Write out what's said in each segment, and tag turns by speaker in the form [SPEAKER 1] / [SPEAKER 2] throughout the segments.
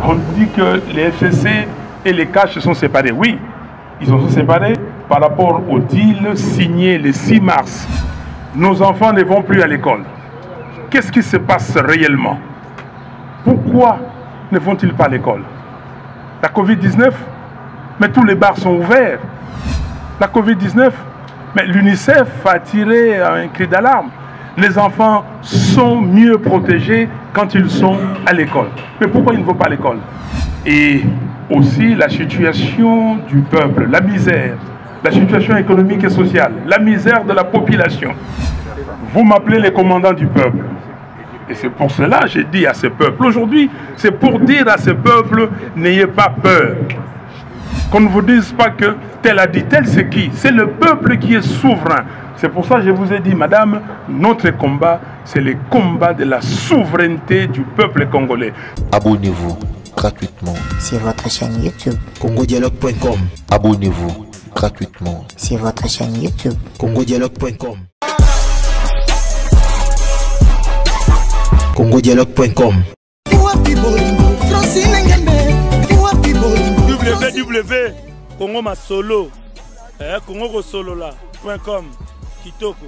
[SPEAKER 1] On dit que les FCC et les CAF se sont séparés. Oui, ils se sont séparés par rapport au deal signé le 6 mars. Nos enfants ne vont plus à l'école. Qu'est-ce qui se passe réellement? Pourquoi ne vont-ils pas à l'école? La Covid-19, mais tous les bars sont ouverts. La Covid-19, mais l'UNICEF a tiré un cri d'alarme. Les enfants sont mieux protégés quand ils sont à l'école. Mais pourquoi ils ne vont pas à l'école? Et aussi la situation du peuple, la misère, la situation économique et sociale, la misère de la population. Vous m'appelez les commandants du peuple. Et c'est pour cela que j'ai dit à ce peuple. Aujourd'hui, c'est pour dire à ce peuple, n'ayez pas peur. Qu'on ne vous dise pas que tel a dit tel, c'est qui? C'est le peuple qui est souverain. C'est pour ça que je vous ai dit, madame, notre combat, c'est le combat de la souveraineté du peuple congolais.
[SPEAKER 2] Abonnez-vous gratuitement
[SPEAKER 3] sur votre chaîne YouTube
[SPEAKER 4] congodialogue.com.
[SPEAKER 2] Abonnez-vous gratuitement
[SPEAKER 3] sur votre chaîne YouTube
[SPEAKER 4] congodialogue.com. congodialogue.com.
[SPEAKER 5] www Congo Masolo Congo Solo là.com. Kitoko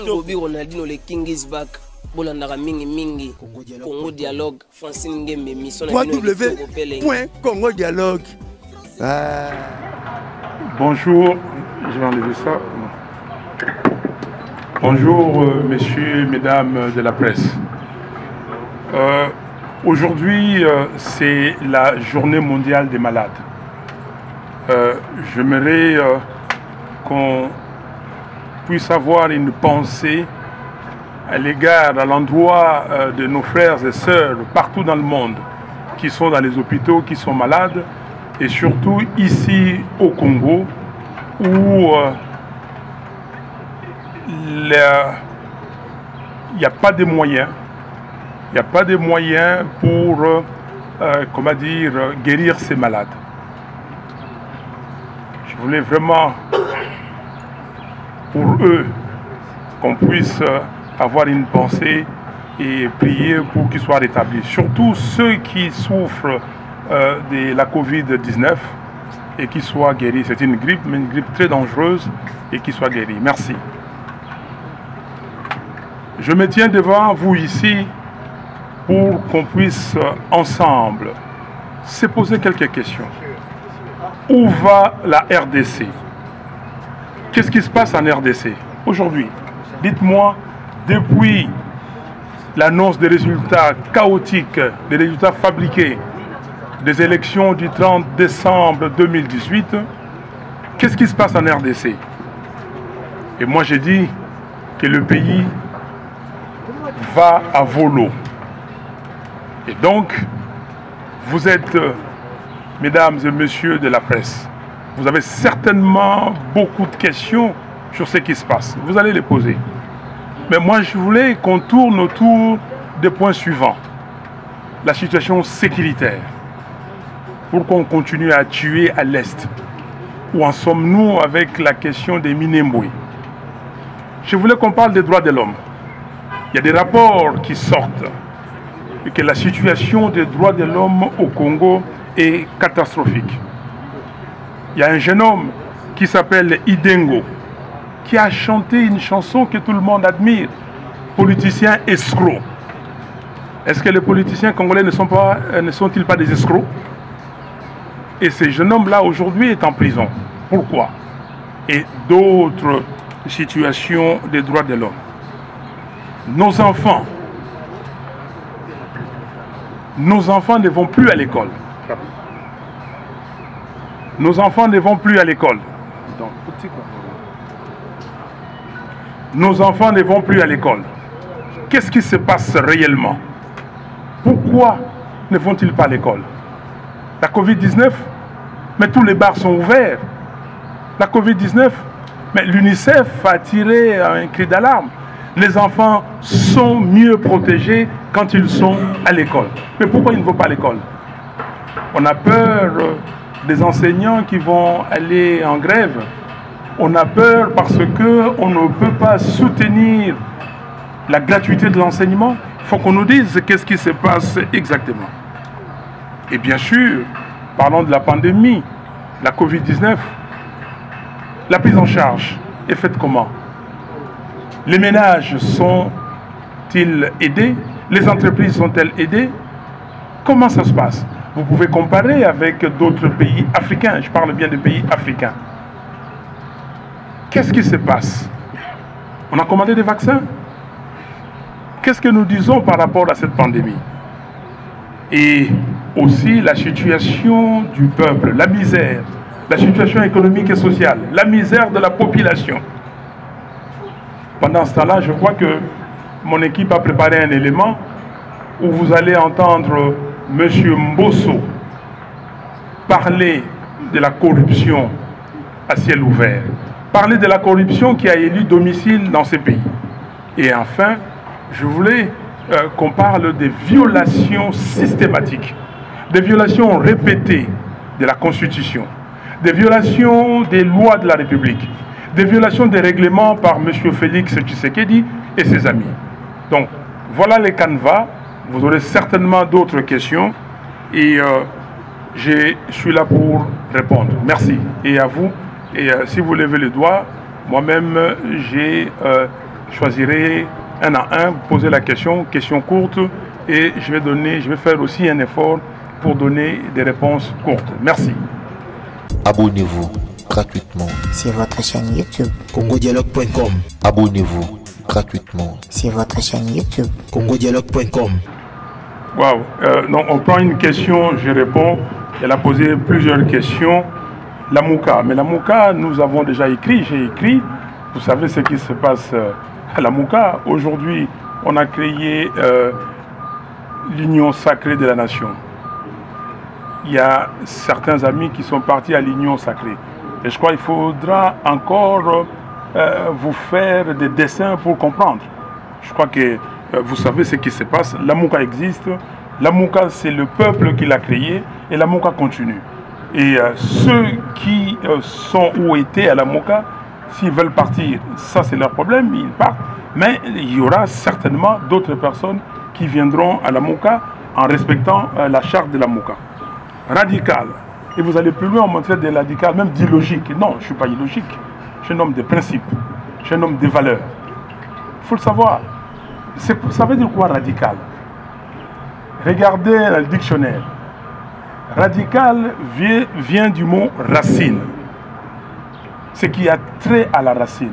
[SPEAKER 6] Bobby Ronaldinho le King is back. Bolandaka mingi Congo Dialogue Francine Ngembe mission
[SPEAKER 4] www.congodialogue.
[SPEAKER 1] Bonjour, je vais enlever ça. Bonjour, messieurs, mesdames de la presse. Aujourd'hui, c'est la journée mondiale des malades. J'aimerais qu'on puisse avoir une pensée à l'égard, à l'endroit de nos frères et sœurs partout dans le monde qui sont dans les hôpitaux, qui sont malades, et surtout ici au Congo où il n'y a pas de moyens. Il n'y a pas de moyens pour, comment dire, guérir ces malades. Je voulais vraiment, pour eux, qu'on puisse avoir une pensée et prier pour qu'ils soient rétablis. Surtout ceux qui souffrent de la Covid-19 et qui soient guéris. C'est une grippe, mais une grippe très dangereuse, et qui soient guéris. Merci. Je me tiens devant vous ici pour qu'on puisse ensemble se poser quelques questions. Où va la RDC? Qu'est-ce qui se passe en RDC aujourd'hui? Dites-moi, depuis l'annonce des résultats chaotiques, des résultats fabriqués des élections du 30 décembre 2018, qu'est-ce qui se passe en RDC? Et moi j'ai dit que le pays va à volo. Et donc, vous êtes, mesdames et messieurs de la presse, vous avez certainement beaucoup de questions sur ce qui se passe. Vous allez les poser. Mais moi, je voulais qu'on tourne autour des points suivants. La situation sécuritaire. Pour qu'on continue à tuer à l'Est. Où en sommes-nous avec la question des Minembwe? Je voulais qu'on parle des droits de l'homme. Il y a des rapports qui sortent. Et que la situation des droits de l'homme au Congo est catastrophique. Il y a un jeune homme qui s'appelle Idengo, qui a chanté une chanson que tout le monde admire, politicien escroc. Est-ce que les politiciens congolais ne sont-ils pas des escrocs? Et ce jeune homme-là, aujourd'hui, est en prison. Pourquoi? Et d'autres situations des droits de l'homme. Nos enfants ne vont plus à l'école. Nos enfants ne vont plus à l'école. Nos enfants ne vont plus à l'école. Qu'est-ce qui se passe réellement? Pourquoi ne vont-ils pas à l'école? La Covid-19, mais tous les bars sont ouverts. La Covid-19, mais l'UNICEF a tiré un cri d'alarme. Les enfants sont mieux protégés quand ils sont à l'école. Mais pourquoi ils ne vont pas à l'école? On a peur des enseignants qui vont aller en grève. On a peur parce qu'on ne peut pas soutenir la gratuité de l'enseignement. Il faut qu'on nous dise qu'est-ce qui se passe exactement. Et bien sûr, parlons de la pandémie, la Covid-19. La prise en charge est faite comment? Les ménages sont-ils aidés? Les entreprises sont-elles aidées? Comment ça se passe? Vous pouvez comparer avec d'autres pays africains. Je parle bien des pays africains. Qu'est-ce qui se passe? On a commandé des vaccins? Qu'est-ce que nous disons par rapport à cette pandémie? Et aussi la situation du peuple, la misère, la situation économique et sociale, la misère de la population. Pendant ce temps-là, je crois que mon équipe a préparé un élément où vous allez entendre M. Mbosso parler de la corruption à ciel ouvert, parler de la corruption qui a élu domicile dans ces pays. Et enfin, je voulais qu'on parle des violations systématiques, des violations répétées de la Constitution, des violations des lois de la République, des violations des règlements par M. Félix Tshisekedi et ses amis. Donc, voilà les canevas. Vous aurez certainement d'autres questions et je suis là pour répondre. Merci. Et à vous. Et si vous levez le doigt, moi-même, choisirai un à un, poser la question courte, et je vais faire aussi un effort pour donner des réponses courtes. Merci.
[SPEAKER 2] Abonnez-vous gratuitement
[SPEAKER 3] sur votre chaîne YouTube.
[SPEAKER 4] congodialogue.com.
[SPEAKER 2] Abonnez-vous gratuitement
[SPEAKER 3] Sur votre chaîne YouTube.
[SPEAKER 4] congodialogue.com.
[SPEAKER 1] Waouh. Donc on prend une question, je réponds. Elle a posé plusieurs questions. La Mouka. Mais la Mouka, nous avons déjà écrit, j'ai écrit. Vous savez ce qui se passe à la Mouka. Aujourd'hui, on a créé l'Union sacrée de la nation. Il y a certains amis qui sont partis à l'Union sacrée. Et je crois qu'il faudra encore vous faire des dessins pour comprendre. Je crois que vous savez ce qui se passe. La Mouka existe. La Mouka, c'est le peuple qui l'a créé. Et la Mouka continue. Et ceux qui sont ou étaient à la Mouka, s'ils veulent partir, ça c'est leur problème, ils partent. Mais il y aura certainement d'autres personnes qui viendront à la Mouka en respectant la charte de la Mouka. Radical. Et vous allez plus loin en montrer des radicales, même d'illogique. Non, je ne suis pas illogique. Je suis un homme de principes. Je suis un homme de valeurs. Il faut le savoir. Ça veut dire quoi radical? Regardez le dictionnaire. Radical vient du mot racine. Ce qui a trait à la racine.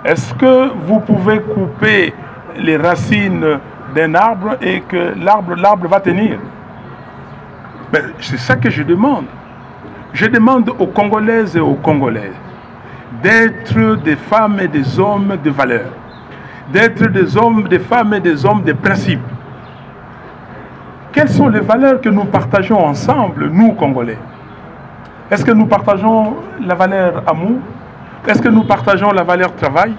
[SPEAKER 1] Est-ce que vous pouvez couper les racines d'un arbre et que l'arbre va tenir? C'est ça que je demande. Je demande aux Congolaises et aux Congolais d'être des femmes et des hommes de valeur, d'être des hommes, des femmes et des hommes de principe. Quelles sont les valeurs que nous partageons ensemble, nous Congolais? Est-ce que nous partageons la valeur amour? Est-ce que nous partageons la valeur travail?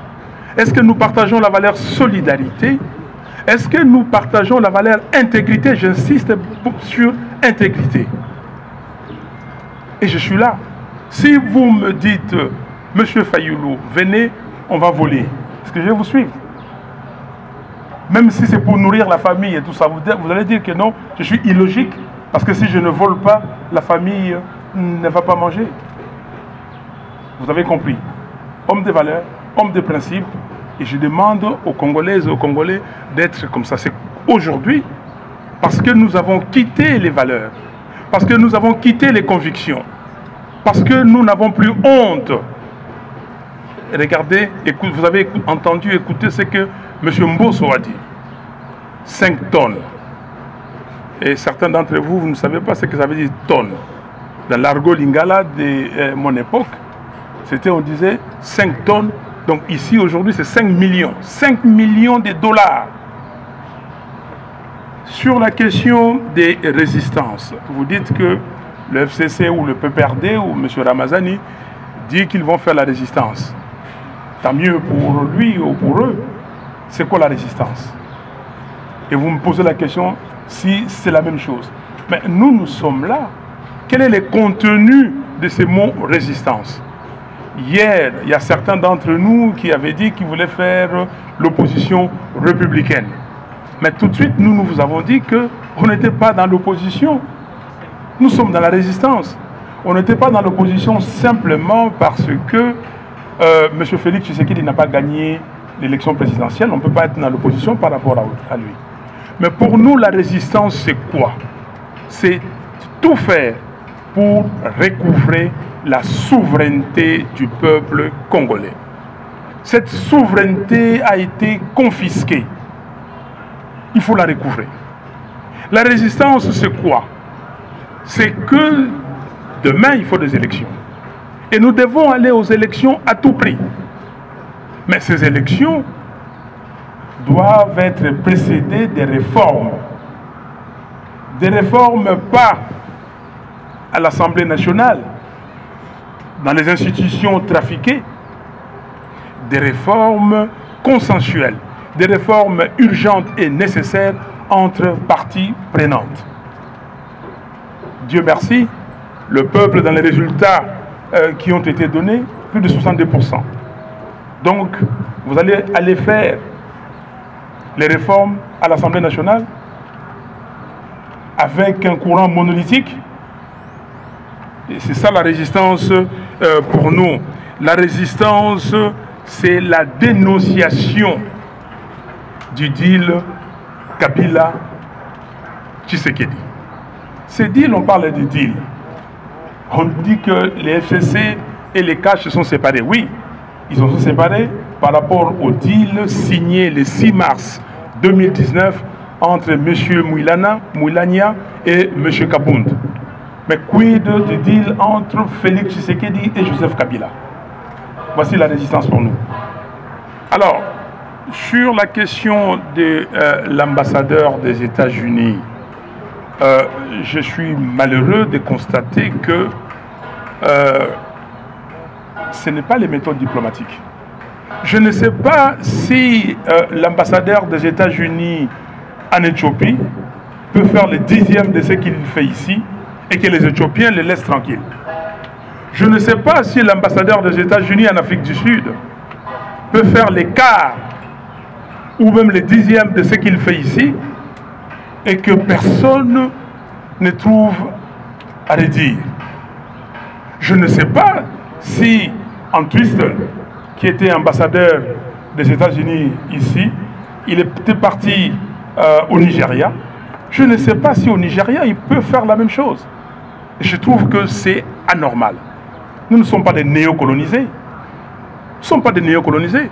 [SPEAKER 1] Est-ce que nous partageons la valeur solidarité? Est-ce que nous partageons la valeur intégrité? J'insiste sur intégrité. Et je suis là. Si vous me dites, Monsieur Fayoulou, venez, on va voler. Est-ce que je vais vous suivre? Même si c'est pour nourrir la famille et tout ça, vous allez dire que non, je suis illogique. Parce que si je ne vole pas, la famille ne va pas manger. Vous avez compris. Homme de valeur, homme de principe. Et je demande aux Congolaises et aux Congolais d'être comme ça. C'est aujourd'hui, parce que nous avons quitté les valeurs, parce que nous avons quitté les convictions, parce que nous n'avons plus honte. Et regardez, vous avez entendu, écouter ce que M. Mbosso a dit. 5 tonnes. Et certains d'entre vous, vous ne savez pas ce que ça veut dire tonnes. Dans l'argot lingala de mon époque, on disait 5 tonnes. Donc ici, aujourd'hui, c'est 5 millions. 5 millions de dollars. Sur la question des résistances, vous dites que le FCC ou le PPRD ou M. Ramazani dit qu'ils vont faire la résistance. Tant mieux pour lui ou pour eux. C'est quoi la résistance? Et vous me posez la question si c'est la même chose. Mais nous sommes là. Quel est le contenu de ces mots résistance? Hier, il y a certains d'entre nous qui avaient dit qu'ils voulaient faire l'opposition républicaine. Mais tout de suite, nous vous avons dit qu'on n'était pas dans l'opposition. Nous sommes dans la résistance. On n'était pas dans l'opposition simplement parce que M. Félix Tshisekedi n'a pas gagné l'élection présidentielle. On ne peut pas être dans l'opposition par rapport à lui. Mais pour nous, la résistance, c'est quoi? C'est tout faire pour recouvrer la souveraineté du peuple congolais. Cette souveraineté a été confisquée. Il faut la recouvrer. La résistance, c'est quoi? C'est que demain, il faut des élections. Et nous devons aller aux élections à tout prix. Mais ces élections doivent être précédées des réformes. Des réformes pas à l'Assemblée nationale, dans les institutions trafiquées, des réformes consensuelles, des réformes urgentes et nécessaires entre parties prenantes. Dieu merci, le peuple, dans les résultats qui ont été donnés, plus de 62%. Donc, vous allez aller faire les réformes à l'Assemblée nationale avec un courant monolithique. Et c'est ça la résistance pour nous. La résistance, c'est la dénonciation du deal Kabila-Tshisekedi. Ces deals, on parle de deal. On dit que les FCC et les CACH se sont séparés. Oui, ils se sont séparés par rapport au deal signé le 6 mars 2019 entre M. Moulania et M. Kabound. Mais quid du deal entre Félix Tshisekedi et Joseph Kabila? Voici la résistance pour nous. Alors, sur la question de l'ambassadeur des États-Unis, je suis malheureux de constater que ce n'est pas les méthodes diplomatiques. Je ne sais pas si l'ambassadeur des États-Unis en Éthiopie peut faire le 10e de ce qu'il fait ici et que les Éthiopiens les laissent tranquilles. Je ne sais pas si l'ambassadeur des États-Unis en Afrique du Sud peut faire les quarts ou même les 10e de ce qu'il fait ici et que personne ne trouve à redire. Je ne sais pas si Entwistle, qui était ambassadeur des États-Unis ici, il était parti au Nigeria. Je ne sais pas si au Nigeria, il peut faire la même chose. Et je trouve que c'est anormal. Nous ne sommes pas des néocolonisés. Nous ne sommes pas des néocolonisés.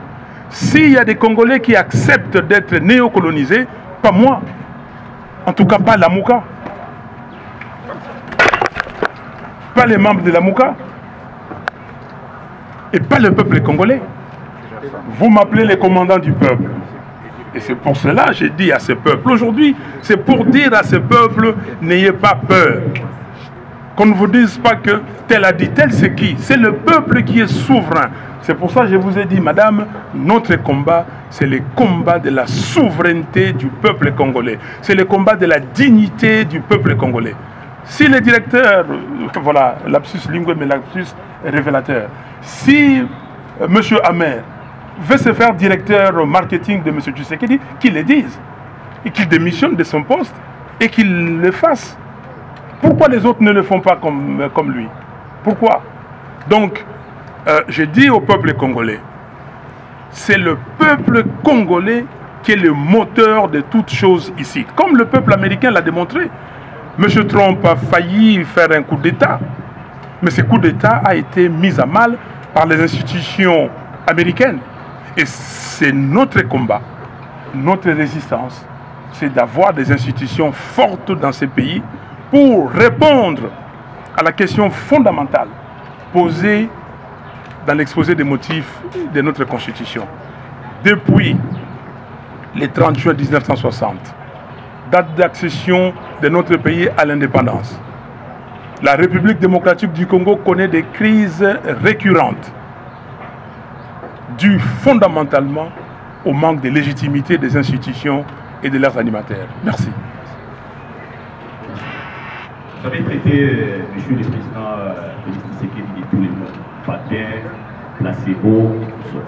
[SPEAKER 1] S'il y a des Congolais qui acceptent d'être néocolonisés, pas moi. En tout cas, pas la Mouka. Pas les membres de la Mouka. Et pas le peuple congolais. Vous m'appelez les commandants du peuple. Et c'est pour cela que j'ai dit à ce peuple. Aujourd'hui, c'est pour dire à ce peuple, n'ayez pas peur. Qu'on ne vous dise pas que tel a dit, tel c'est qui? C'est le peuple qui est souverain. C'est pour ça que je vous ai dit, madame, notre combat, c'est le combat de la souveraineté du peuple congolais. C'est le combat de la dignité du peuple congolais. Si le directeur, voilà, lapsus lingue, mais lapsus révélateur, si M. Amer veut se faire directeur marketing de M. Tshisekedi, qu'il le dise, et qu'il démissionne de son poste, et qu'il le fasse. Pourquoi les autres ne le font pas comme lui? Pourquoi? Donc, je dis au peuple congolais, c'est le peuple congolais qui est le moteur de toutes choses ici. Comme le peuple américain l'a démontré. M. Trump a failli faire un coup d'État, mais ce coup d'État a été mis à mal par les institutions américaines. Et c'est notre combat, notre résistance, c'est d'avoir des institutions fortes dans ces pays pour répondre à la question fondamentale posée dans l'exposé des motifs de notre Constitution. Depuis le 30 juin 1960, date d'accession de notre pays à l'indépendance, la République démocratique du Congo connaît des crises récurrentes dues fondamentalement au manque de légitimité des institutions et de leurs animateurs. Merci.
[SPEAKER 7] Vous avez traité, monsieur le président Félix Tshisekedi, de tous les mots, pater, placebo, tout ça.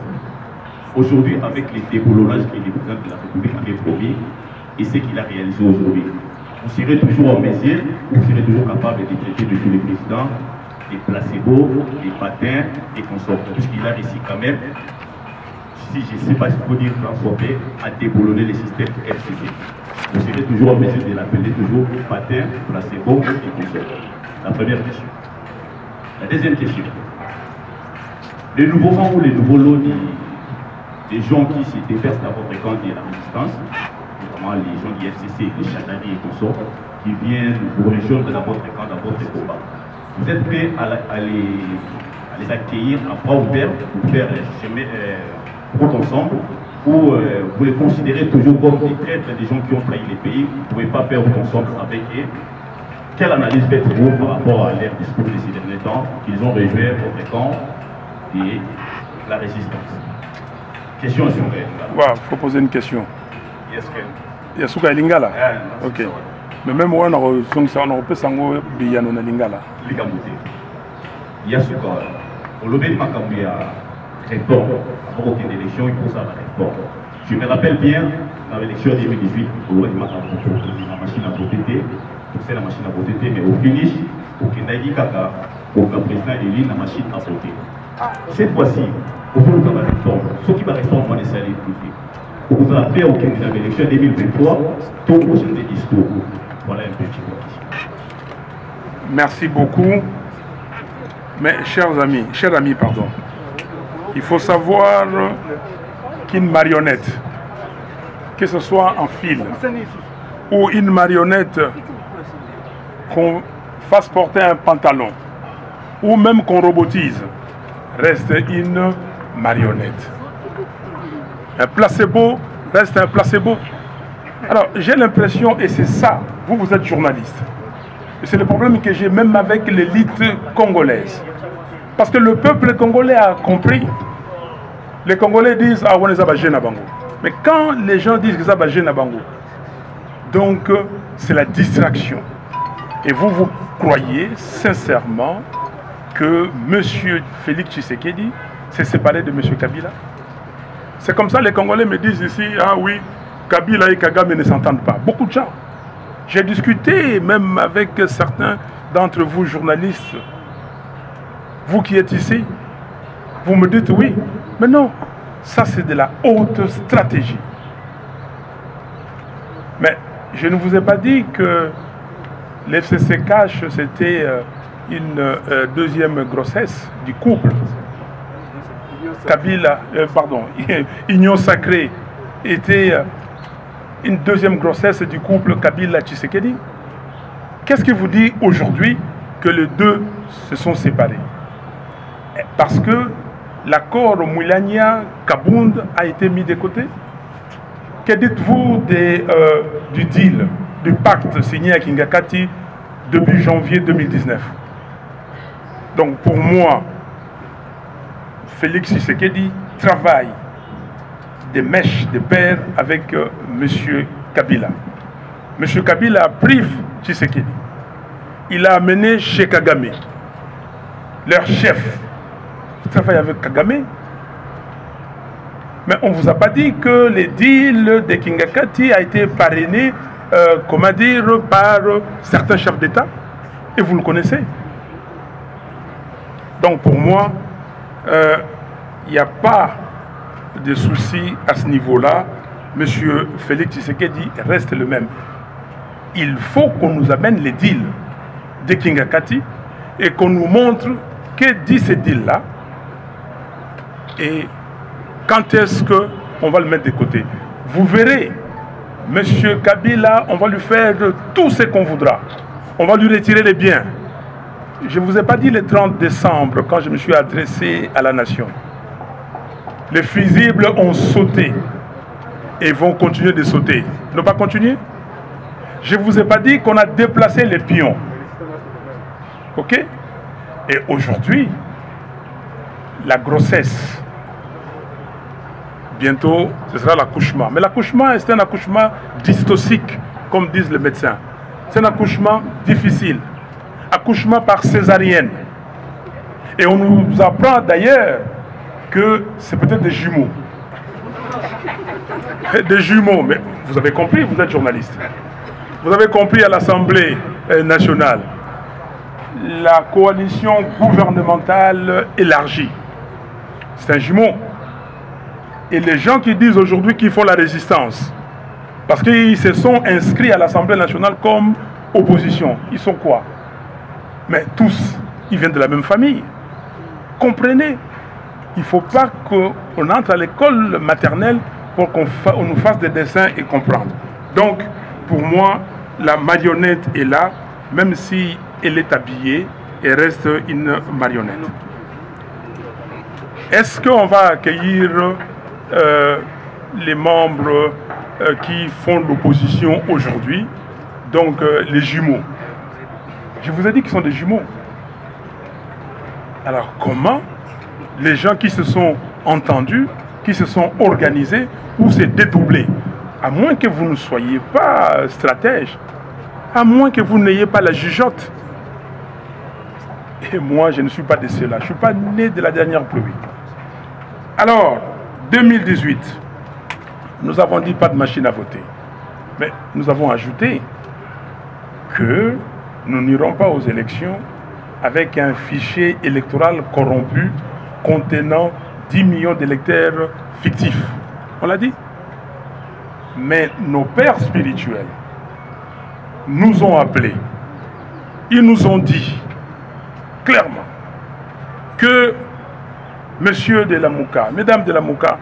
[SPEAKER 7] Aujourd'hui, avec les déboulonnages que le président de la République avait promis et ce qu'il a réalisé aujourd'hui, vous serez toujours en mesure, vous serez toujours capable de traiter de tous les présidents, des placebos, des patins et consorts. Puisqu'il a réussi quand même, si je ne sais pas si il faut dire transformer, à déboulonner les systèmes FCC. Vous serez toujours en mesure de l'appeler toujours patins, placebos et consorts. La première question. La deuxième question. Les nouveaux rangs ou les nouveaux lots des gens qui se déversent dans votre camp de la résistance, notamment les gens du FCC, les Chadani et consorts, qui viennent vous rejoindre dans votre camp, dans votre combat. Vous êtes prêts à les accueillir à bras ouverts pour faire chemin route ensemble, ou vous les considérez toujours comme des traîtres, des gens qui ont trahi les pays, vous ne pouvez pas faire route ensemble avec eux? Quelle analyse faites-vous par rapport à leur discours de ces derniers temps qu'ils ont rejoint votre camp et la résistance? Question sur
[SPEAKER 1] il faut poser une question. Il y a Souka Lingala. Ok. Mais même moi, on a pu sango biyano na Lingala.
[SPEAKER 7] Il y a Souka. On l'a dit qu'il y a réforme. Avant aucune élection, il faut ça la réforme. Je me rappelle bien, dans l'élection 2018, on a dit la machine à voter. C'est la machine à voter, mais au finish, au Kendaïdi Kaka, au président élu la machine à voter. Cette fois-ci, au fond, on va réforme. Ce qui va réformer, on va essayer de l'écouter. Vous avez fait au Kenya dans l'élection 2023, tout au sein des discours. Voilà un petit peu.
[SPEAKER 1] Merci beaucoup. Mais chers amis, il faut savoir qu'une marionnette, que ce soit en fil ou une marionnette qu'on fasse porter un pantalon ou même qu'on robotise, reste une marionnette. Un placebo reste un placebo. Alors j'ai l'impression, et c'est ça, vous êtes journaliste, et c'est le problème que j'ai même avec l'élite congolaise. Parce que le peuple congolais a compris. Les Congolais disent ah on est à Bango. Mais quand les gens disent que ça va à Bango, donc c'est la distraction. Et vous croyez sincèrement que M. Félix Tshisekedi s'est séparé de M. Kabila? C'est comme ça les Congolais me disent ici, ah oui, Kabila et Kagame ne s'entendent pas. Beaucoup de gens. J'ai discuté même avec certains d'entre vous journalistes. Vous qui êtes ici, vous me dites oui. Mais non, ça c'est de la haute stratégie. Mais je ne vous ai pas dit que l'FCC cache, c'était une deuxième grossesse du couple. Kabila, Union Sacrée était une deuxième grossesse du couple Kabila-Tshisekedi. Qu'est-ce qui vous dit aujourd'hui que les deux se sont séparés? Parce que l'accord Moulania-Kabound a été mis de côté. Que dites-vous du deal, du pacte signé à Kingakati depuis janvier 2019? Donc pour moi, Félix Tshisekedi travaille des mèches de pair avec M. Kabila. M. Kabila prive Tshisekedi. Il a amené chez Kagame, leur chef. Il travaille avec Kagame. Mais on ne vous a pas dit que le deal de Kingakati a été parrainé, comment dire, par certains chefs d'État. Et vous le connaissez. Donc pour moi, il n'y a pas de souci à ce niveau-là. Monsieur Félix Tshisekedi reste le même. Il faut qu'on nous amène les deals de Kingakati et qu'on nous montre que dit ce deal-là et quand est-ce qu'on va le mettre de côté. Vous verrez, monsieur Kabila, on va lui faire tout ce qu'on voudra. On va lui retirer les biens. Je ne vous ai pas dit le 30 décembre, quand je me suis adressé à la nation. Les fusibles ont sauté et vont continuer de sauter. Ne pas continuer? Je ne vous ai pas dit qu'on a déplacé les pions. Ok? Et aujourd'hui, la grossesse, bientôt, ce sera l'accouchement. Mais l'accouchement, c'est un accouchement dystocique, comme disent les médecins. C'est un accouchement difficile. Accouchement par césarienne. Et on nous apprend d'ailleurs que c'est peut-être des jumeaux. Des jumeaux, mais vous avez compris, vous êtes journaliste. Vous avez compris à l'Assemblée nationale, la coalition gouvernementale élargie, c'est un jumeau. Et les gens qui disent aujourd'hui qu'ils font la résistance, parce qu'ils se sont inscrits à l'Assemblée nationale comme opposition, ils sont quoi? Mais tous, ils viennent de la même famille. Comprenez, il ne faut pas qu'on entre à l'école maternelle pour qu'on nous fasse des dessins et comprendre. Donc, pour moi, la marionnette est là, même si elle est habillée, elle reste une marionnette. Est-ce qu'on va accueillir les membres qui font l'opposition aujourd'hui, donc les jumeaux? Je vous ai dit qu'ils sont des jumeaux. Alors comment les gens qui se sont entendus, qui se sont organisés, ou s'est dédoublé, à moins que vous ne soyez pas stratège, à moins que vous n'ayez pas la jugeote. Et moi, je ne suis pas de cela. Je ne suis pas né de la dernière pluie. Alors, 2018, nous avons dit pas de machine à voter. Mais nous avons ajouté que nous n'irons pas aux élections avec un fichier électoral corrompu contenant 10 millions d'électeurs fictifs. On l'a dit. Mais nos pères spirituels nous ont appelés. Ils nous ont dit clairement que Monsieur de la Mouka, Mesdames de la Mouka,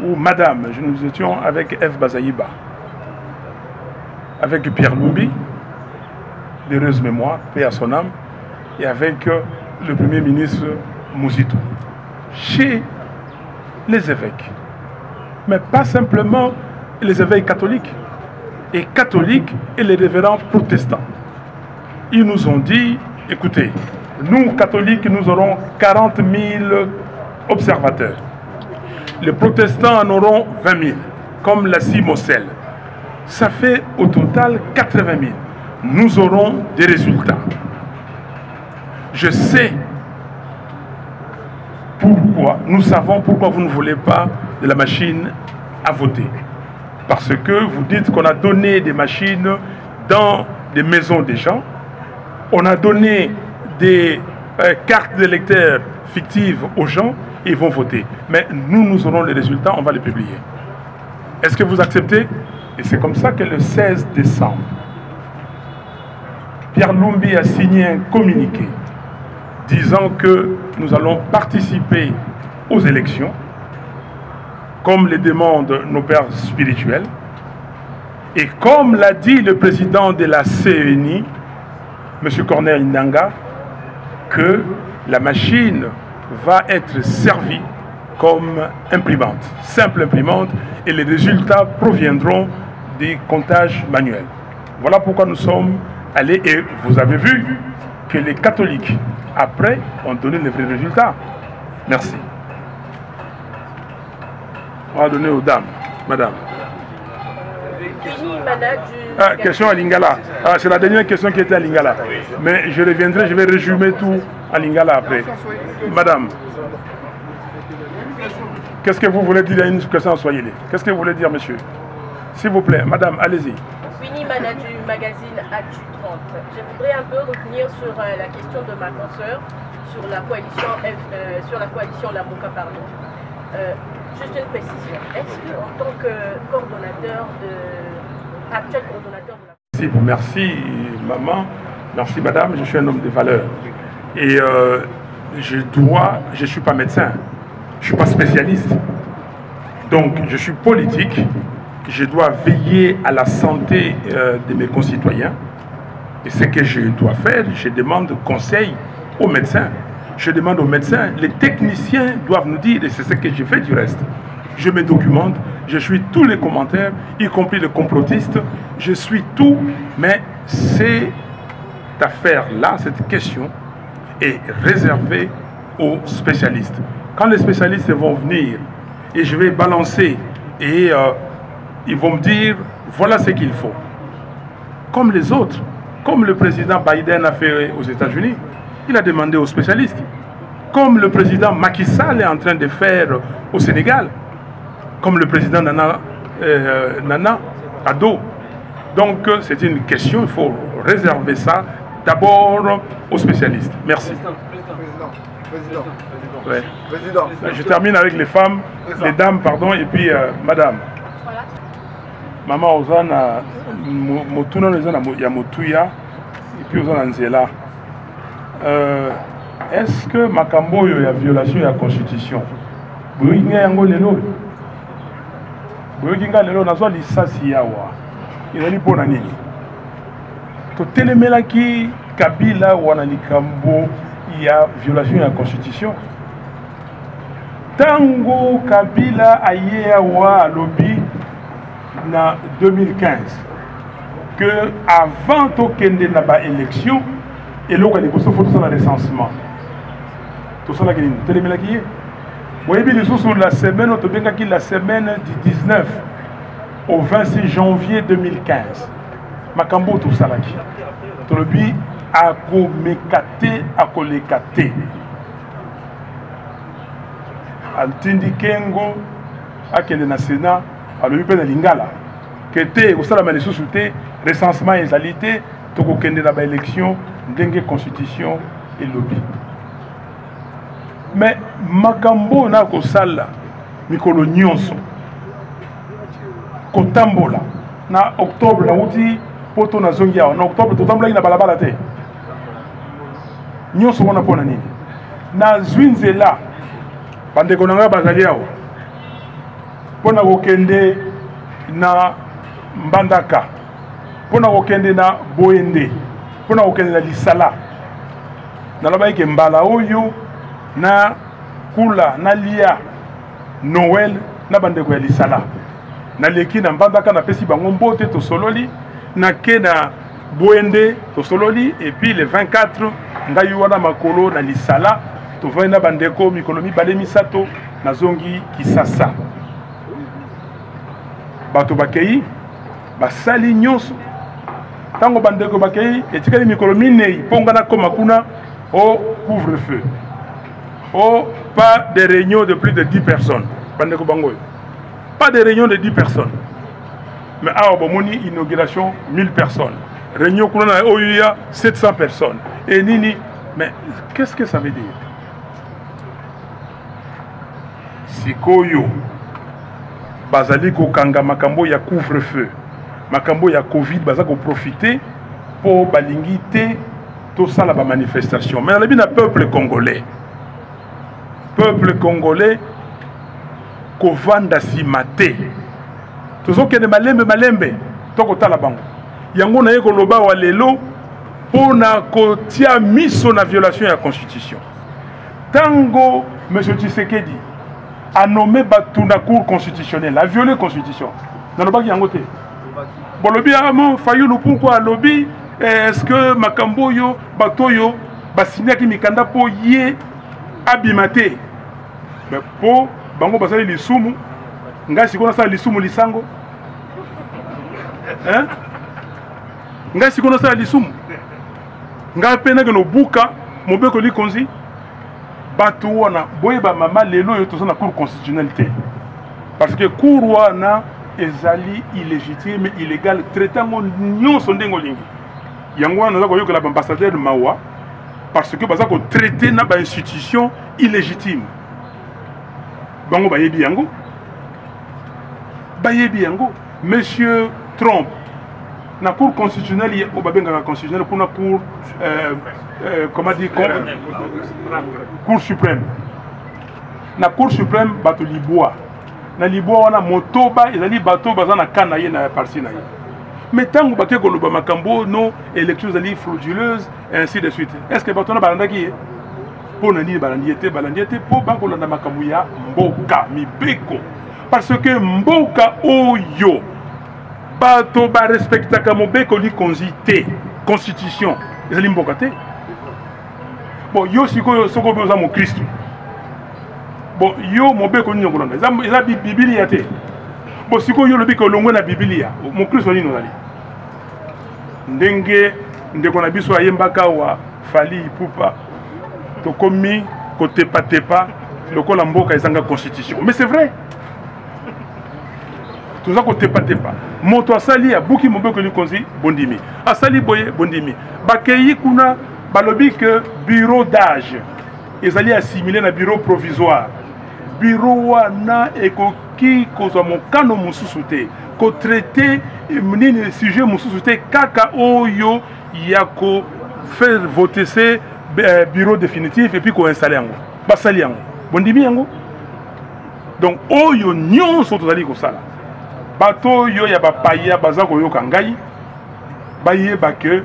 [SPEAKER 1] ou Madame, nous étions avec F. Bazaïba, avec Pierre Lumbi, d'heureuse mémoire, paix à son âme, et avec le Premier ministre Mouzito, chez les évêques. Mais pas simplement les évêques catholiques, et catholiques et les révérends protestants. Ils nous ont dit, écoutez, nous catholiques, nous aurons 40 000 observateurs. Les protestants en auront 20 000, comme la Moselle. Ça fait au total 80 000. Nous aurons des résultats. Je sais pourquoi, nous savons pourquoi vous ne voulez pas de la machine à voter. Parce que vous dites qu'on a donné des machines dans des maisons des gens, on a donné des cartes d'électeurs fictives aux gens et ils vont voter. Mais nous aurons les résultats, on va les publier. Est-ce que vous acceptez? Et c'est comme ça que le 16 décembre, Pierre Lumbi a signé un communiqué disant que nous allons participer aux élections comme le demandent nos pères spirituels et comme l'a dit le président de la CENI, M. Corneille Nanga, que la machine va être servie comme imprimante, simple imprimante, et les résultats proviendront des comptages manuels. Voilà pourquoi nous sommes allés, et vous avez vu que les catholiques, après, ont donné les vrais résultats. Merci. On va donner aux dames. Madame. Question à Lingala. C'est la dernière question qui était à Lingala. Mais je reviendrai, je vais résumer tout à Lingala après. Madame. Qu'est-ce que vous voulez dire à une question en Swahili? Qu'est-ce que vous voulez dire, monsieur? S'il vous plaît, madame, allez-y.
[SPEAKER 8] Winnie Mana du magazine Actu 30. Je voudrais un peu revenir sur la question de ma consoeur, sur la coalition La Mouka, pardon. Juste une précision. Est-ce qu'en tant que coordonnateur actuel coordonnateur de la...
[SPEAKER 1] Merci maman, merci madame, je suis un homme de valeur. Et je ne suis pas médecin, je ne suis pas spécialiste. Donc je suis politique, je dois veiller à la santé de mes concitoyens. Et ce que je dois faire, je demande conseil aux médecins. Je demande aux médecins, les techniciens doivent nous dire, et c'est ce que je fais du reste. Je me documente, je suis tous les commentaires, y compris les complotistes, je suis tout, mais cette affaire-là, cette question, est réservée aux spécialistes. Quand les spécialistes vont venir, et je vais balancer, et ils vont me dire, voilà ce qu'il faut. Comme les autres, comme le président Biden a fait aux États-Unis, il a demandé aux spécialistes. Comme le président Macky Sall est en train de faire au Sénégal. Comme le président Nana Addo. Donc c'est une question, il faut réserver ça d'abord aux spécialistes. Merci. Ouais. Je termine avec les femmes, les dames, pardon, et puis madame. Maman Ozana, Motuna ya Motuya, et puis Ozana Nzela. Est-ce que Makambo y a violation de la Constitution? Boyinga yango lelo. Boyinga lelo nazo lisasi yawa. Izali pona nini? To telemelaki Kabila wana likambo ya violation de la Constitution. Tango Kabila aye yawa lobby na 2015 que avant to kende na ba élection et l'on a des photos dans le recensement. Tout ça là qui est télémélaqué. Vous voyez bien sur la semaine, on bien la semaine du 19 au 26 janvier 2015. Makambo tout ça là qui. Tout le but à commécater, à collécater. Altindi Kengo, à Kende na Sénat, à l'Europe de Lingala. Que était au sein de la société, recensement et égalité, tout le Kende na ba élection. Dengue constitution et lobby. Mais Makambo na ko sala mikolo nyonso kotambola na octobre na uti poto na zongi ya na octobre totambola na balabala te nyonso wana pona nini na zwinzela bande konanga bazali awo pona kokende na Mbandaka pona kokende na Boende pona kokende na Lisala naloba ke mbala oyo na kula na lia Noël na bandeko ya Lisala na leki na Mbandaka na pesi bango mbote to sololi na ke na Boende to sololi et puis le 24 ngai wana makolo na Lisala to vai na bandeko mikolo mibale misato na zongi Kisasa bato bakei basali nyonso tango bandeko bakei etikali mikolo minei pongana koma kuna au couvre-feu. Oh, pas de réunions de plus de 10 personnes. Bandeko bangoy. Pas de réunions de 10 personnes. Mais à Obomoni, inauguration, 1000 personnes. Réunion kuna au il y a 700 personnes. Et nini, mais qu'est-ce que ça veut dire? Sikoyo bazali ko kanga makambo ya couvre-feu. Makambo ya Covid bazako profiter pour balingité tout ça la manifestation. Mais on a bien un peuple congolais. Peuple congolais ko vanda si maté. Tozo kene malembe toko tala bango. Yango na yeko loba wa lelo pona ko tia miso na violation de la constitution. Tango monsieur Tshisekedi a nommé Batuna Cour constitutionnelle, a violé la constitution. Dans le bac yangote. Bon le bien amon Fayulu pourquoi lobby est-ce que Makambo yo batoyo basinya ki mikanda po yé abimate. Mais po bango basali lisumu nga sikona sa lisumu lisango. Hein? Nga sikona sa lisumu. Nga pena que no buka mobeko li konzi. Bato wana boyeba mama lelo yo to na cour constitutionnalité. Parce que cour wana ezali illégitime, illégal, traitant nyonso ndengo lingi. Yango wana za ko yoka l'ambassadeur de Mawa parce que baza ko traiter na ba institution illégitime. Bango bayebi yango. Bayebi yango. Monsieur Trump na cour constitutionnelle o babenga constitutionnelle pour na cour comment dire cour suprême. Na cour suprême bato liboa. Na liboa wana motoba ezali bato baza na kana ye na parti na ye. Mais tant que vous avez makambo no élections frauduleuse et ainsi de suite. Est-ce que bato na balanda ki pour nani balandiete pour bakolanda makambo ya mboka mibeko parce que mboka oyo bato ba respectaka mobeko li konzite constitution ezali mboka te. Bon yo sikoyo soko boza mo Christ. Bon yo mobeko ni ngolanda eza Biblia te. Bon sikoyo yo lobi ko longwe na Biblia mo Christ ni nozali. Ndenge ndeko na biso ayembaka wa fali ipupa to komi côté patepa lokola mboka ezanga constitution. Mais c'est vrai. Tout ça côté pas. Moto asali ya buki mobeko li konzi bondimi. Asali boye bondimi. Bakeyi kuna balobi que bureau d'âge. Ils allaient assimiler na bureau provisoire. Bureau wana ekoki kozwa mokano mususu te. Ko traiter nini sujet mususu te kaka oyo yako faire voter ce bureau définitif et puis ko installer yango. Basali yango. Bondimi yango. Donc oyo nyonso tozali kosala. Bato yo ya bapaya baza koyoka ngai bayeba que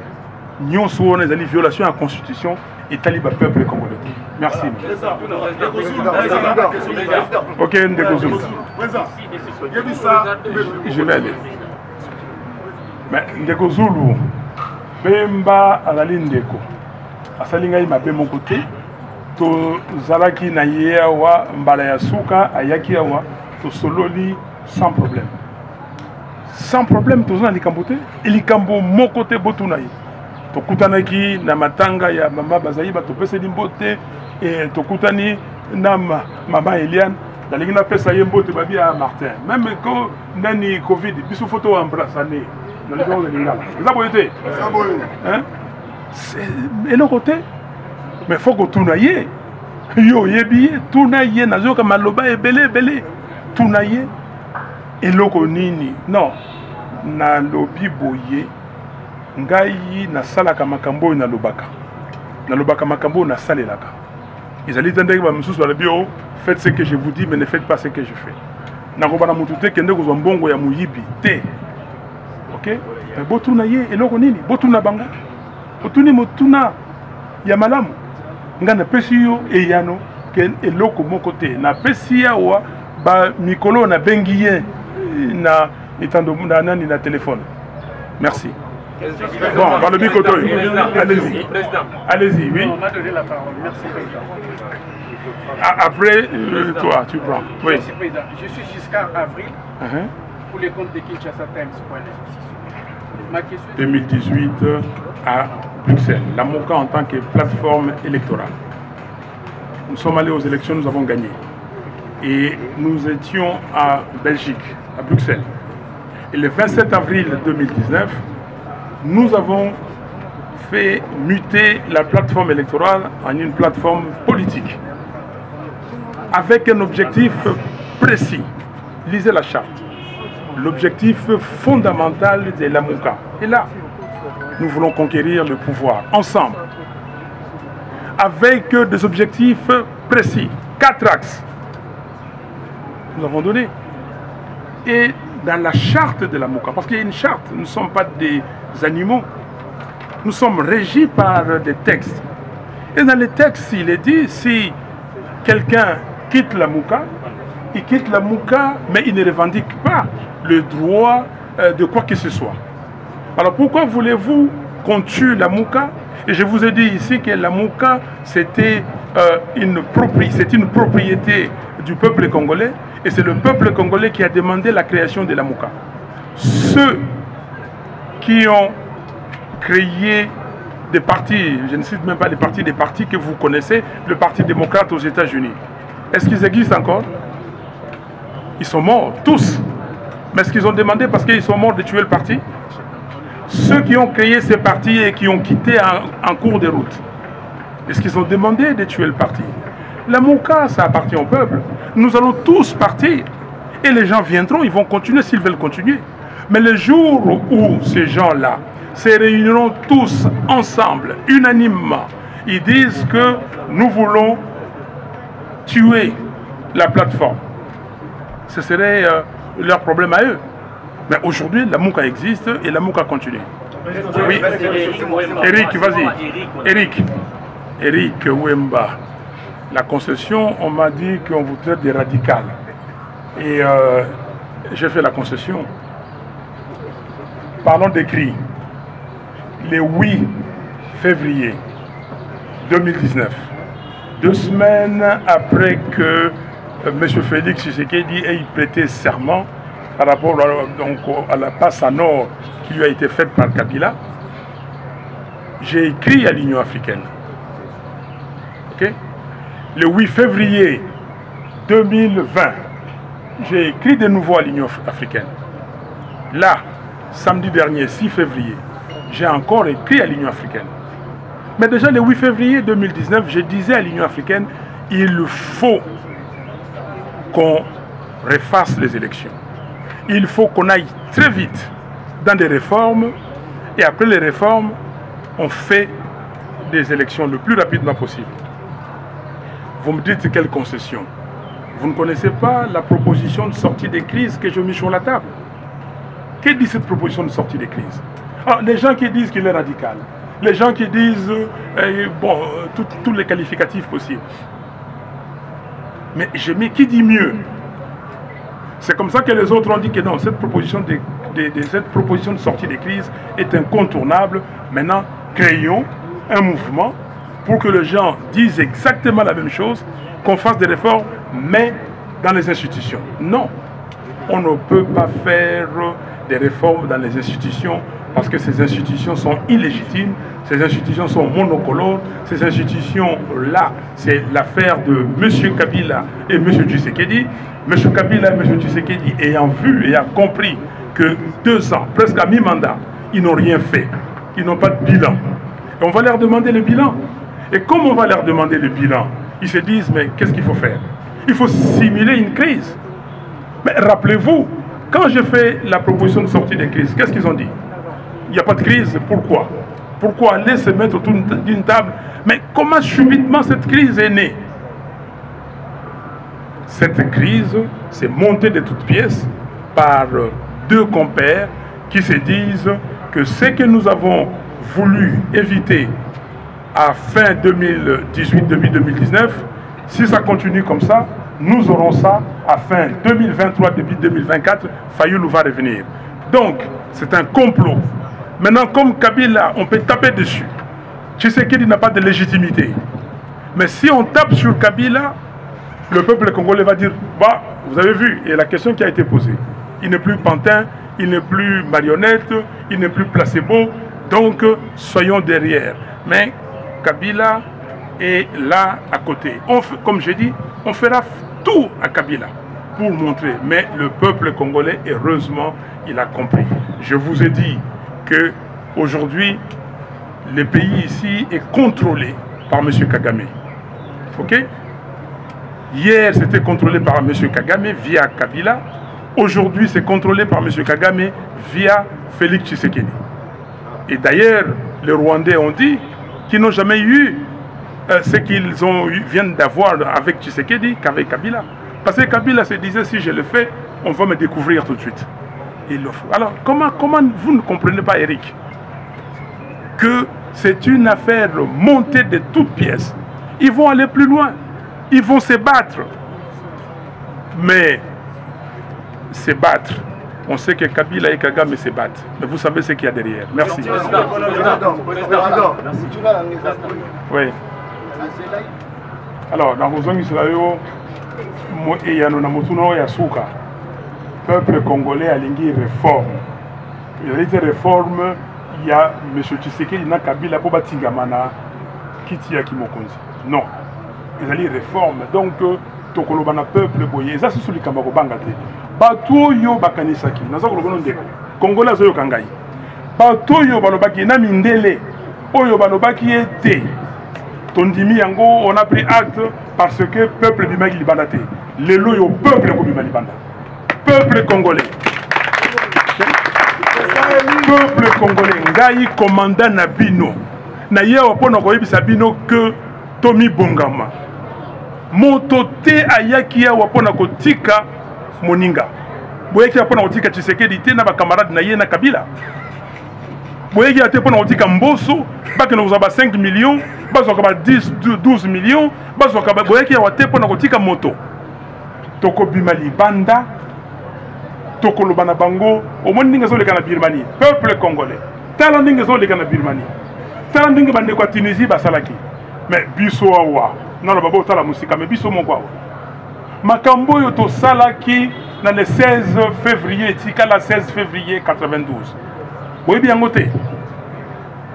[SPEAKER 1] nyonso wana ezali violation à la constitution et taliba peuple congolais. Merci. Ok, Ndekozulu. Je vais aller. Mais Ndekozulu, Bemba azali ndeko. Asali ngai mabe mon côté. To zalaki na yewa mbala ya suka ayaki awa to sololi sans problème. Sans problème tous na likambote. Likambo mon côté botunayi. Tokutanaki na matanga ya mama bazali ba topese limbote et tokutani na mama Eliane dalingi na pesa yembote babi à Martin même ko nani covid biso photo embrassane dans les gens de l'Ingala ça boyete hein et le côté mais faut que tunaye yo yebi tunaye nazoka maloba ebele tunaye et loko nini non na lobi boye ngai na salaka makambo na lobaka makambo na salelaka ezali tendeki ba mususu ba bio faites ce que je vous dis mais ne faites pas ce que je fais na ko bana mutu te kende ko mbongo ya muyibi te OK botuna ye eloko nini botuna bango botuni motuna ya malamu ngana pesi yo eyano ke eloko moko te na pesi ya wa ba mikolo na bengiye na itando na nani na téléphone merci. Bon, on va le bicoter. Allez-y. Allez-y, oui.
[SPEAKER 9] On m'a donné la parole. Merci, Président.
[SPEAKER 1] Après, toi, tu prends. Oui.
[SPEAKER 9] Merci, Président. Je suis Giscard Avril pour les comptes de Kinshasa Times. Ma question
[SPEAKER 1] 2018 à Bruxelles. La MOCA en tant que plateforme électorale. Nous sommes allés aux élections, nous avons gagné. Et nous étions à Belgique, à Bruxelles. Et le 27 avril 2019, nous avons fait muter la plateforme électorale en une plateforme politique avec un objectif précis. Lisez la charte. L'objectif fondamental de la MOCA. Et là, nous voulons conquérir le pouvoir ensemble avec des objectifs précis. 4 axes. Nous avons donné. Et dans la charte de la MOCA, parce qu'il y a une charte, nous ne sommes pas des animaux, nous sommes régis par des textes. Et dans les textes, il est dit, si quelqu'un quitte la MOCA, il quitte la MOCA, mais il ne revendique pas le droit de quoi que ce soit. Alors pourquoi voulez-vous qu'on tue la MOCA? Et je vous ai dit ici que la MOCA, c'était une propriété du peuple congolais, et c'est le peuple congolais qui a demandé la création de la MOCA. Ceux qui ont créé des partis, je ne cite même pas les partis que vous connaissez, le Parti démocrate aux États-Unis. Est-ce qu'ils existent encore? Ils sont morts, tous. Mais est-ce qu'ils ont demandé parce qu'ils sont morts de tuer le parti? Ceux qui ont créé ces partis et qui ont quitté en cours de route, est-ce qu'ils ont demandé de tuer le parti? La MOCA, ça appartient au peuple. Nous allons tous partir. Et les gens viendront, ils vont continuer s'ils veulent continuer. Mais le jour où ces gens-là se réuniront tous ensemble, unanimement, ils disent que nous voulons tuer la plateforme. Ce serait leur problème à eux. Mais aujourd'hui, la MOCA existe et la MOCA continue. Oui, Eric, vas-y. Eric Wemba. La concession, on m'a dit qu'on vous traite des radicales. Et j'ai fait la concession. Parlons d'écrit. Le 8 février 2019, 2 semaines après que M. Félix Tshisekedi ait prêté serment par rapport à la passe à Nord qui lui a été faite par Kabila, j'ai écrit à l'Union africaine. Okay? Le 8 février 2020, j'ai écrit de nouveau à l'Union africaine. Là, samedi dernier, 6 février, j'ai encore écrit à l'Union africaine. Mais déjà le 8 février 2019, je disais à l'Union africaine, il faut qu'on refasse les élections. Il faut qu'on aille très vite dans des réformes et après les réformes, on fait des élections le plus rapidement possible. Vous me dites quelle concession? Vous ne connaissez pas la proposition de sortie des crises que j'ai mis sur la table. Que dit cette proposition de sortie des crises? Les gens qui disent qu'il est radical, les gens qui disent tous les qualificatifs possibles. Mais j'ai mis qui dit mieux? C'est comme ça que les autres ont dit que non, cette proposition de sortie des crises est incontournable. Maintenant, créons un mouvement pour que les gens disent exactement la même chose, qu'on fasse des réformes, mais dans les institutions. Non, on ne peut pas faire des réformes dans les institutions parce que ces institutions sont illégitimes, ces institutions sont monocolores, ces institutions-là, c'est l'affaire de M. Kabila et M. Tshisekedi. M. Kabila et M. Tshisekedi ayant vu et ayant compris que 2 ans, presque à mi-mandat, ils n'ont rien fait, ils n'ont pas de bilan. Et on va leur demander le bilan. Et comme on va leur demander le bilan, ils se disent, mais qu'est-ce qu'il faut faire? Il faut simuler une crise. Mais rappelez-vous, quand j'ai fait la proposition de sortie des crises, qu'est-ce qu'ils ont dit? Il n'y a pas de crise, pourquoi? Pourquoi aller se mettre autour d'une table? Mais comment subitement cette crise est née? Cette crise s'est montée de toutes pièces par 2 compères qui se disent que ce que nous avons voulu éviter à fin 2018, début 2019, si ça continue comme ça, nous aurons ça à fin 2023, début 2024, Fayoulou va revenir. Donc, c'est un complot. Maintenant, comme Kabila, on peut taper dessus. Tshisekedi n'a pas de légitimité. Mais si on tape sur Kabila, le peuple congolais va dire, bah, vous avez vu, et la question qui a été posée, il n'est plus pantin, il n'est plus marionnette, il n'est plus placebo, donc soyons derrière. Mais Kabila est là à côté. Comme je dis, on fera tout à Kabila pour montrer. Mais le peuple congolais, heureusement, il a compris. Je vous ai dit que aujourd'hui, le pays ici est contrôlé par M. Kagame. Ok? Hier, c'était contrôlé par M. Kagame via Kabila. Aujourd'hui, c'est contrôlé par M. Kagame via Félix Tshisekedi. Et d'ailleurs, les Rwandais ont dit qu'ils n'ont jamais eu ce qu'ils viennent d'avoir avec Tshisekedi qu'avec Kabila. Parce que Kabila se disait, si je le fais, on va me découvrir tout de suite. Il le faut. Alors, comment vous ne comprenez pas, Eric, que c'est une affaire montée de toutes pièces? Ils vont aller plus loin. Ils vont se battre. Mais se battre, on sait que Kabila et Kagame se battent. Mais vous savez ce qu'il y a derrière. Merci. Oui. Alors, dans vos Israël, il y a un peuple congolais a une réforme. Il y a une réforme, il y a M. Tshisekedi, il y a Kabila, pour Batingamana, Kitia Kimokonzi. Non. Il y a une réforme. Donc, Tokolobana peuple, boye, ça c'est celui qui a été Bato yo bakanisaki. Naza kolobana ndeko. Congolais zo yo kangai. Bato yo balobaki na mindele. Oyo balobaki ete. Tondimi yango, on a pris acte parce que peuple bimaki libandate. Lelo yo peuple ko bimaki libanda. Peuple congolais. Peuple congolais. Ngai commandant na bino. Na ye opona ko yebisa bino que Tomi Bongama. Moto te ayaki ya wapona kotika moninga. Boyeki apona kotika Tshisekedi te na ba camarade na ye na Kabila. Boyeki ate pona kotika Mboso, baki na uzaba 5 millions, bazoka ba 10 12 millions, bazoka ba boyeki ate pona kotika moto. Toko bimali banda, toko lobana bango, omoni ninga zo leka na Birmanie, peuple congolais. Tala ninga zo leka na Birmanie. Tala ninga bande kwa Tunisie basalaki. Mais biso awa non la babo tala musika mais biso mon quoi makambo yo to salaki dans le 16 février tika la 16 février 92 boy bien ngote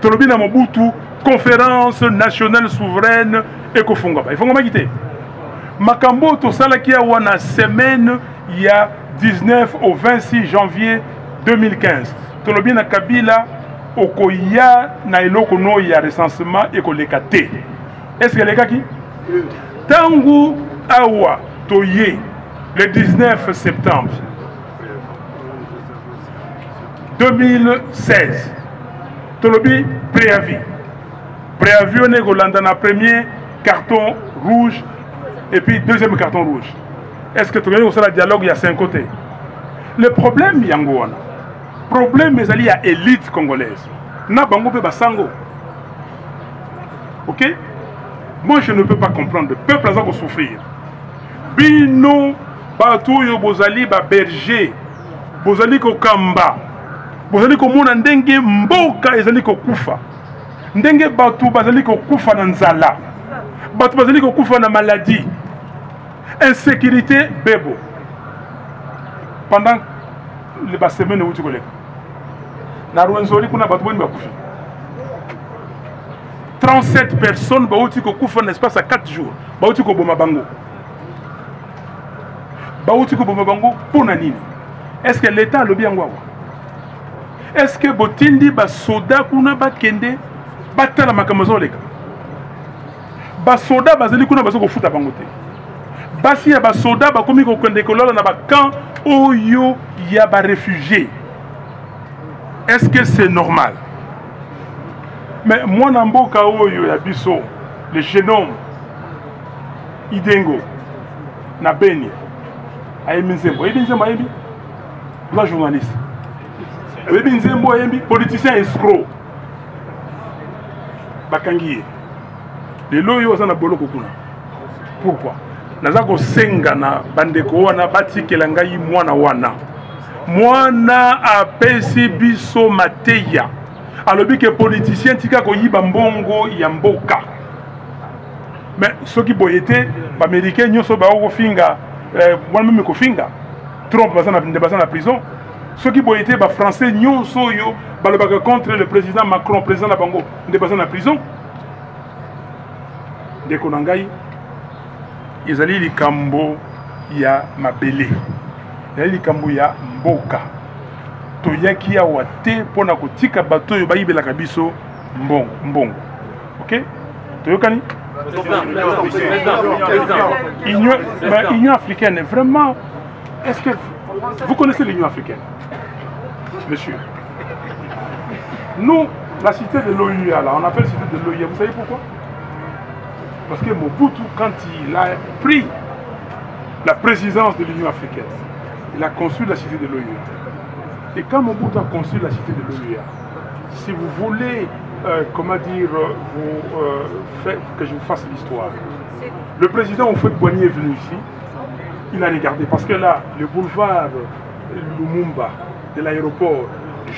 [SPEAKER 1] tolobi na Mobutu conférence nationale souveraine et kofunga ba ifonga makité makambo to salaki awa na semaine il y a 19 au 26 janvier 2015 tolobi na Kabila okoya na eloko no ya recensement ekoleka te. Est-ce que les gars qui tangu awa toye le 19 septembre 2016 tolobi préavis on est Golanda na premier carton rouge et puis deuxième carton rouge. Est-ce que tu as le dialogue il y a 5 côtés? Le problème yango problème est lié à l'élite congolaise. Na bango pe basango. OK? Moi je ne peux pas comprendre le peuple a souffrir. Bino bato yo bozali ba berger. Bozali ko kamba. Bozali ko mona ndenge mboka ezali ko kufa. Ndenge bato bazali ko kufa na nzala. Bato bazali ko kufa na maladie. Insécurité bebo. Pendant les semaines où tu connais. Na Rwenzori kuna bato boni bakufi. 37 personnes bauti ko kufa en espace à 4 jours. Bauti ko boma bango. Bauti ko boma bango pona nini? Est-ce que l'état le bien ngwa? Est-ce que botindi ba soda kuna ba kende batala makamazo leka? Ba soda bazali kuna bazo ko futa bango te. Basi ya ba soda ba komi ko kende kolala na ba camp oyo ya ba réfugiés. Est-ce que c'est normal? Mais moi namboka oyo ya biso le génome Idengo na Beni ayemi nzembo ayemi la journaliste ayemi nzembo ayemi politicien escroc bakangiye lelo yo za na boloko kuna. Pourquoi? Naza ko senga na bandeko wana batikela ngai mwana apesi biso mateya alobi ke politicien tika ko yiba mbongo ya mboka. Mais ceux qui boyete ba américain nyoso ba ko finga wana même ko finga Trump baza na prison. Ceux qui boyete ba français nyoso yo balobaka contre le président Macron, président na bango baza na prison. Ndeko nangai ezali likambo ya mabele. Ezali likambo ya mboka. Toyaki ya wate pona kotika bato yo bayibelaka biso mbongo. OK? Toyokani? Union africaine, vraiment, est-ce que vous connaissez l'Union africaine? Monsieur, nous, la cité de l'OUA, là, on appelle cité de l'OUA, vous savez pourquoi? Parce que Mobutu, quand il a pris la présidence de l'Union africaine, il a conçu la cité de l'OUA. Et quand Mobutu a conçu la cité de l'OUA, si vous voulez, comment dire, que je vous fasse l'histoire, le président Houphouët-Boigny est venu ici, il a regardé, parce que là, le boulevard Lumumba, de l'aéroport,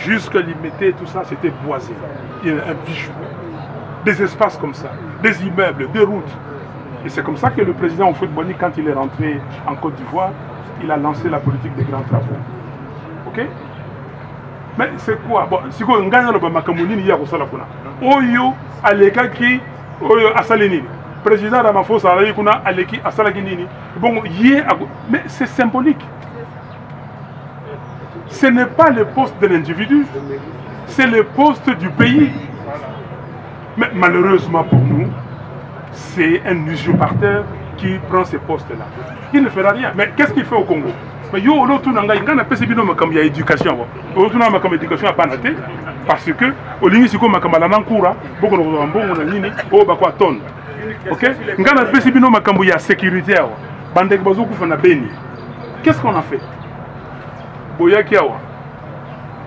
[SPEAKER 1] jusqu'à Limité, tout ça, c'était boisé. Il y a un bijou. Des espaces comme ça, des immeubles, des routes. Et c'est comme ça que le président Houphouët-Boigny, quand il est rentré en Côte d'Ivoire, il a lancé la politique des grands travaux. OK? Mais c'est quoi? Bon, si vous gagnez le Bamakamuni, il y a Rosala Kuna. Oyo, Alekaki, Oyo, Asalenini. Président Ramaphosa, Kuna, Aleki, Asalaginini. Bon, mais c'est symbolique. Ce n'est pas le poste de l'individu, c'est le poste du pays. Mais malheureusement pour nous, c'est un usurpateur qui prend ces postes-là. Il ne fera rien. Mais qu'est-ce qu'il fait au Congo? Mais yo l'autre nanga ngana pesi bino makam ya éducation l'autre nanga makam éducation apanate parce que au lingi siko makam la nankura boko no mbongo na nini o bakwa ton. OK? Ngana pesi bino makam ya sécurité awa bandek bazo kufa na Beni. Qu'est-ce qu'on a fait? Boyaki awa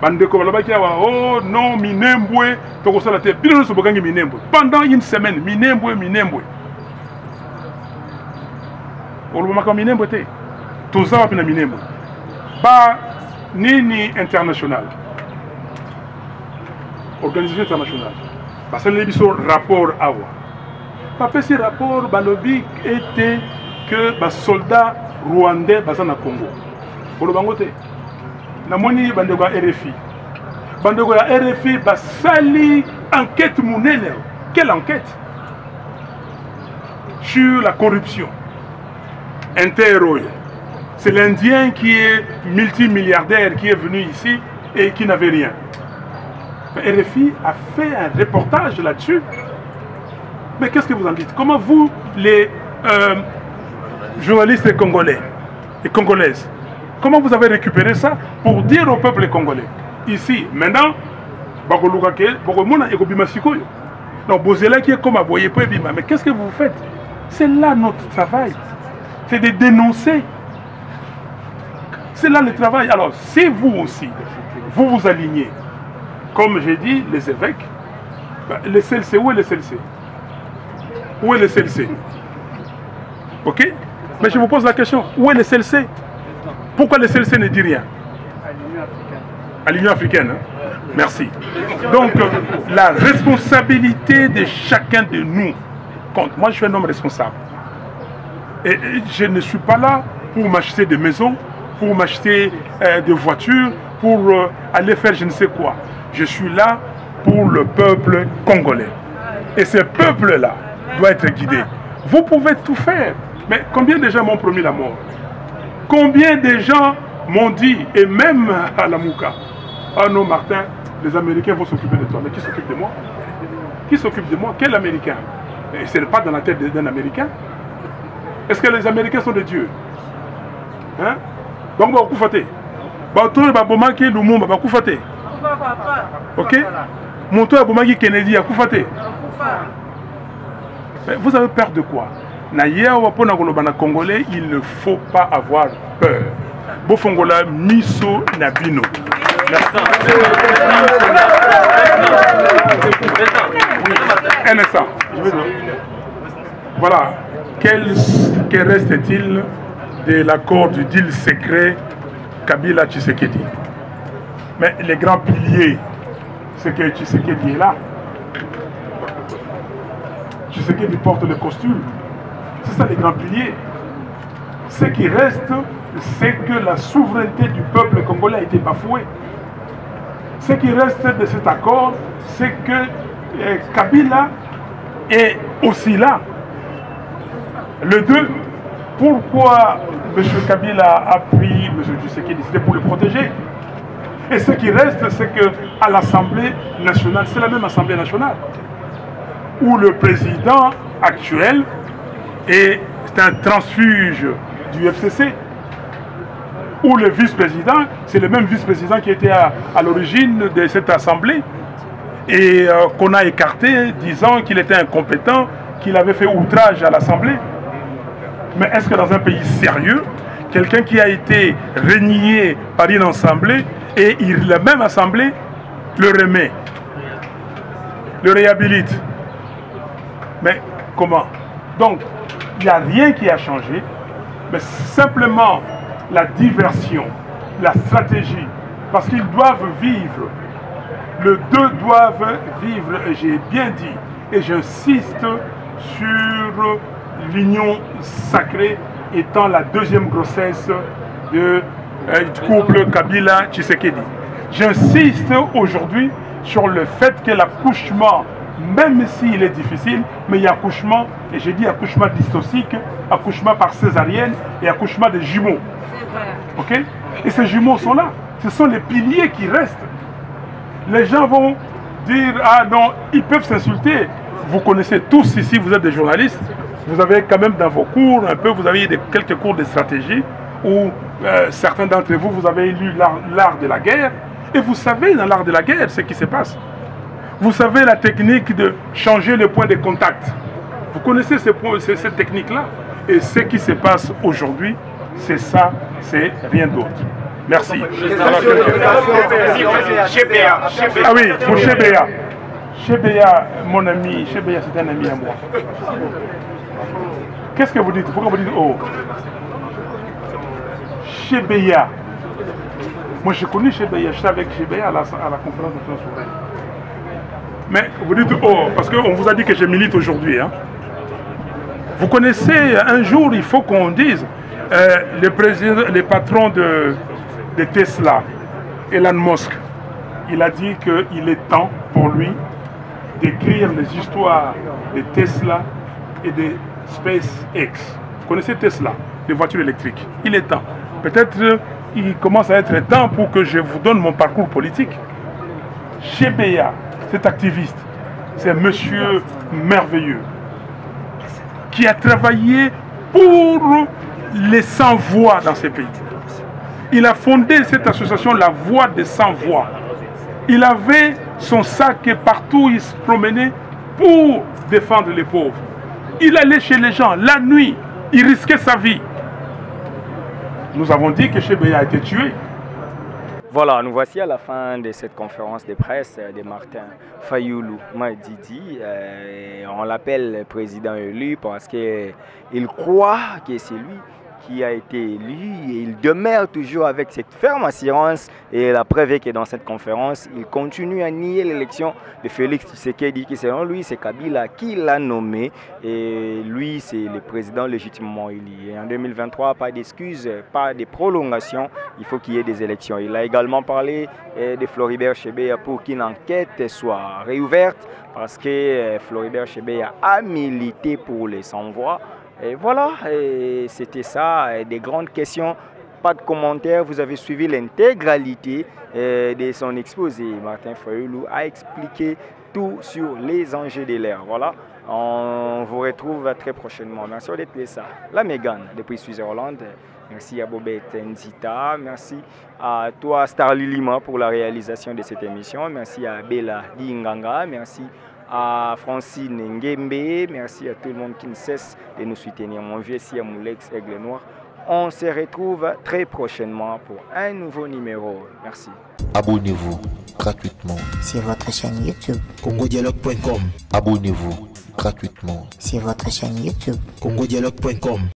[SPEAKER 1] bandeko balobaki awa oh non Minembwe toko sala te bino so bokangi Minembwe pendant une semaine Minembwe oloba makam Minembwe te tout ça va Minembwe. Ba nini international. Organisation internationale. Parce que les rapport à voir. Parce que ce rapport balobi était que les soldats rwandais baza na Congo. Pour le bangote. Na moni bandego RFI. Bandego ya RFI basali enquête munene. Quelle enquête? Sur la corruption. Interroge. C'est l'Indien qui est multimilliardaire qui est venu ici et qui n'avaient rien. Mais RFI a fait un reportage là-dessus. Mais qu'est-ce que vous en dites? Comment vous, les journalistes congolais et congolaises, comment vous avez récupéré ça pour dire au peuple congolais? Ici, maintenant, donc Bozela qui est comme à Boye Bima. Mais qu'est-ce que vous faites? C'est là notre travail. C'est de dénoncer. C'est là le travail. Alors, si vous aussi, vous vous alignez, comme j'ai dit, les évêques, le CLC, où est le CLC? Où est le CLC? Ok? Mais je vous pose la question, où est le CLC? Pourquoi le CLC ne dit rien? À l'Union africaine. Hein? Merci. Donc, la responsabilité de chacun de nous compte. Moi, je suis un homme responsable. Et je ne suis pas là pour m'acheter des maisons, pour m'acheter des voitures, pour aller faire je ne sais quoi. Je suis là pour le peuple congolais. Et ce peuple-là doit être guidé. Vous pouvez tout faire. Mais combien de gens m'ont promis la mort? Combien de gens m'ont dit, et même à la Mouka, ah non Martin, les Américains vont s'occuper de toi. Mais qui s'occupe de moi? Qui s'occupe de moi? Quel Américain? Et ce n'est pas dans la tête d'un Américain. Est-ce que les Américains sont des dieux? Hein? Donc, vous faites. Ok? Vous avez peur de quoi? Congolais, il ne faut pas avoir peur. Bofongola miso nabino. Un instant. Voilà. Que reste-t-il de l'accord du deal secret Kabila Tshisekedi? Mais les grands piliers, c'est que Tshisekedi est là. Tshisekedi porte le costume. C'est ça les grands piliers. Ce qui reste, c'est que la souveraineté du peuple congolais a été bafouée. Ce qui reste de cet accord, c'est que Kabila est aussi là. Le 2, pourquoi M. Kabila a pris M. Tshisekedi? C'était pour le protéger. Et ce qui reste, c'est qu'à l'Assemblée nationale, c'est la même Assemblée nationale, où le président actuel est un transfuge du FCC, où le vice-président, c'est le même vice-président qui était à l'origine de cette Assemblée, et qu'on a écarté, disant qu'il était incompétent, qu'il avait fait outrage à l'Assemblée. Mais est-ce que dans un pays sérieux, quelqu'un qui a été renié par une assemblée, et la même assemblée le remet, le réhabilite? Mais comment? Donc, il n'y a rien qui a changé, mais simplement la diversion, la stratégie, parce qu'ils doivent vivre. Les deux doivent vivre, et j'ai bien dit, et j'insiste sur l'union sacrée étant la deuxième grossesse du couple Kabila-Tshisekedi. J'insiste aujourd'hui sur le fait que l'accouchement, même s'il est difficile, mais il y a accouchement, et j'ai dit accouchement dystocique, accouchement par césarienne et accouchement de jumeaux. Ok? Et ces jumeaux sont là. Ce sont les piliers qui restent. Les gens vont dire, ah non, ils peuvent s'insulter. Vous connaissez tous ici, vous êtes des journalistes, vous avez quand même dans vos cours, un peu, vous avez quelques cours de stratégie, où certains d'entre vous, vous avez lu l'art de la guerre, et vous savez dans l'art de la guerre ce qui se passe. Vous savez la technique de changer le point de contact. Vous connaissez cette technique-là. Et ce qui se passe aujourd'hui, c'est ça, c'est rien d'autre. Merci. Ah oui, pour Chebea. Chebea, mon ami, Chebea c'est un ami à moi. Qu'est-ce que vous dites? Pourquoi vous dites oh? Chebea. Moi je connais Chebea, j'étais avec Chebea à la conférence de France souveraine. Mais vous dites oh, parce qu'on vous a dit que je milite aujourd'hui. Hein. Vous connaissez, un jour il faut qu'on dise, les patrons de Tesla, Elon Musk, il a dit qu'il est temps pour lui d'écrire les histoires de Tesla et de SpaceX. Vous connaissez Tesla, les voitures électriques. Il est temps. Peut-être il commence à être temps pour que je vous donne mon parcours politique. Chebeya, cet activiste, c'est un monsieur merveilleux qui a travaillé pour les sans-voix dans ces pays. Il a fondé cette association, la Voix des sans-voix. Il avait son sac et partout il se promenait pour défendre les pauvres. Il allait chez les gens la nuit, il risquait sa vie. Nous avons dit que Chebeya a été tué.
[SPEAKER 10] Voilà, nous voici à la fin de cette conférence de presse de Martin Fayulu Madidi. On l'appelle président élu parce qu'il croit que c'est lui qui a été élu et il demeure toujours avec cette ferme assurance. Et la preuve est que dans cette conférence, il continue à nier l'élection de Félix Tshisekedi, qui selon lui, c'est Kabila qui l'a nommé. Et lui, c'est le président légitimement élu. Et en 2023, pas d'excuses, pas de prolongation, il faut qu'il y ait des élections. Il a également parlé de Floribert Chebeya pour qu'une enquête soit réouverte, parce que Floribert Chebeya a milité pour les sans-voix. Et voilà, c'était ça, des grandes questions, pas de commentaires, vous avez suivi l'intégralité de son exposé. Martin Fayulu a expliqué tout sur les enjeux de l'ère. Voilà, on vous retrouve très prochainement. Merci d'être ça. La Mégane depuis Suisse-Hollande. Merci à Bobette Nzita, merci à toi Starly Lima pour la réalisation de cette émission. Merci à Bella Dinganga, merci à Francine Ngembe, merci à tout le monde qui ne cesse de nous soutenir. Mon vieux Siamoulex Aigle Noir. On se retrouve très prochainement pour un nouveau numéro. Merci.
[SPEAKER 2] Abonnez-vous gratuitement
[SPEAKER 3] sur votre chaîne YouTube.
[SPEAKER 4] congodialogue.com.
[SPEAKER 2] Abonnez-vous gratuitement
[SPEAKER 3] sur votre chaîne YouTube.
[SPEAKER 4] congodialogue.com.